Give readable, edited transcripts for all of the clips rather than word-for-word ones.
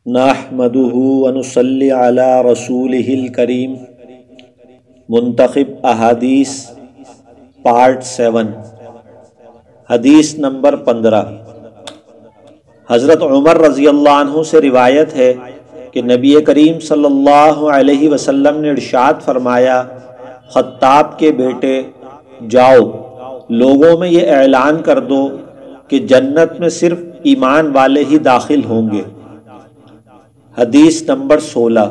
نحمدہ ونصلی علی رسولہ الکریم۔ منتخب احادیث پارٹ 7، حدیث نمبر 15۔ حضرت عمر رضی اللہ عنہ سے روایت ہے کہ نبی کریم صلی اللہ علیہ وسلم نے ارشاد فرمایا، خطاب کے بیٹے جاؤ لوگوں میں یہ اعلان کر دو کہ جنت میں صرف ایمان والے ہی داخل ہوں گے۔ حدیث نمبر 16۔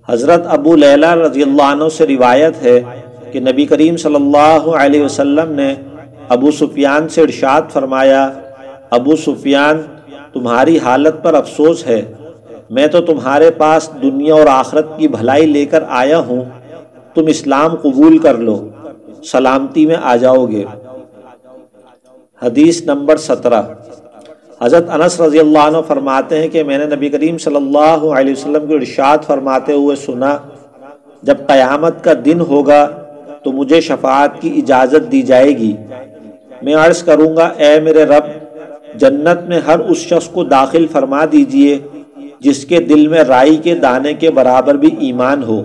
حضرت ابو لیلہ رضی اللہ عنہ سے روایت ہے کہ نبی کریم صلی اللہ علیہ وسلم نے ابو سفیان سے ارشاد فرمایا، ابو سفیان تمہاری حالت پر افسوس ہے، میں تو تمہارے پاس دنیا اور آخرت کی بھلائی لے کر آیا ہوں، تم اسلام قبول کر لو، سلامتی میں آ جاؤ گے۔ حدیث نمبر 17۔ حضرت انس رضی اللہ عنہ فرماتے ہیں کہ میں نے نبی کریم صلی اللہ علیہ وسلم کو ارشاد فرماتے ہوئے سنا، جب قیامت کا دن ہوگا تو مجھے شفاعت کی اجازت دی جائے گی، میں عرض کروں گا، اے میرے رب، جنت میں ہر اس شخص کو داخل فرما دیجئے جس کے دل میں رائی کے دانے کے برابر بھی ایمان ہو۔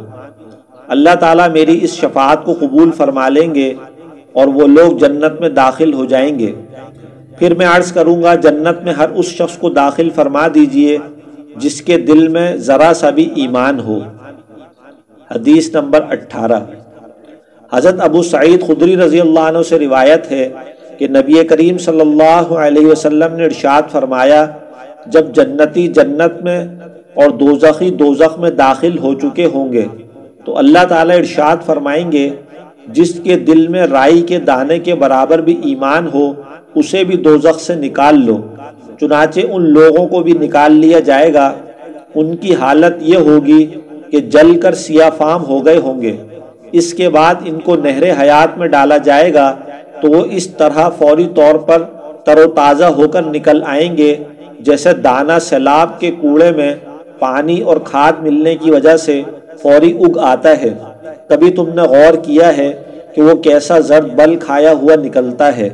اللہ تعالیٰ میری اس شفاعت کو قبول فرما لیں گے اور وہ لوگ جنت میں داخل ہو جائیں گے۔ پھر میں عرض کروں گا، جنت میں ہر اس شخص کو داخل فرما دیجئے جس کے دل میں ذرا سا بھی ایمان ہو۔ حدیث نمبر 18۔ حضرت ابو سعید خدری رضی اللہ عنہ سے روایت ہے کہ نبی کریم صلی اللہ علیہ وسلم نے ارشاد فرمایا، جب جنتی جنت میں اور دوزخی دوزخ میں داخل ہو چکے ہوں گے تو اللہ تعالیٰ ارشاد فرمائیں گے، جس کے دل میں رائی کے دانے کے برابر بھی ایمان ہو اسے بھی دوزخ سے نکال لو۔ چنانچہ ان لوگوں کو بھی نکال لیا جائے گا، ان کی حالت یہ ہوگی کہ جل کر سیاہ فام ہو گئے ہوں گے۔ اس کے بعد ان کو نہر حیات میں ڈالا جائے گا تو وہ اس طرح فوری طور پر تر و تازہ ہو کر نکل آئیں گے جیسے دانہ سیلاب کے کوڑے میں پانی اور کھاد ملنے کی وجہ سے فوری اگ آتا ہے۔ کبھی تم نے غور کیا ہے کہ وہ کیسا زرد بل کھایا ہوا نکلتا ہے؟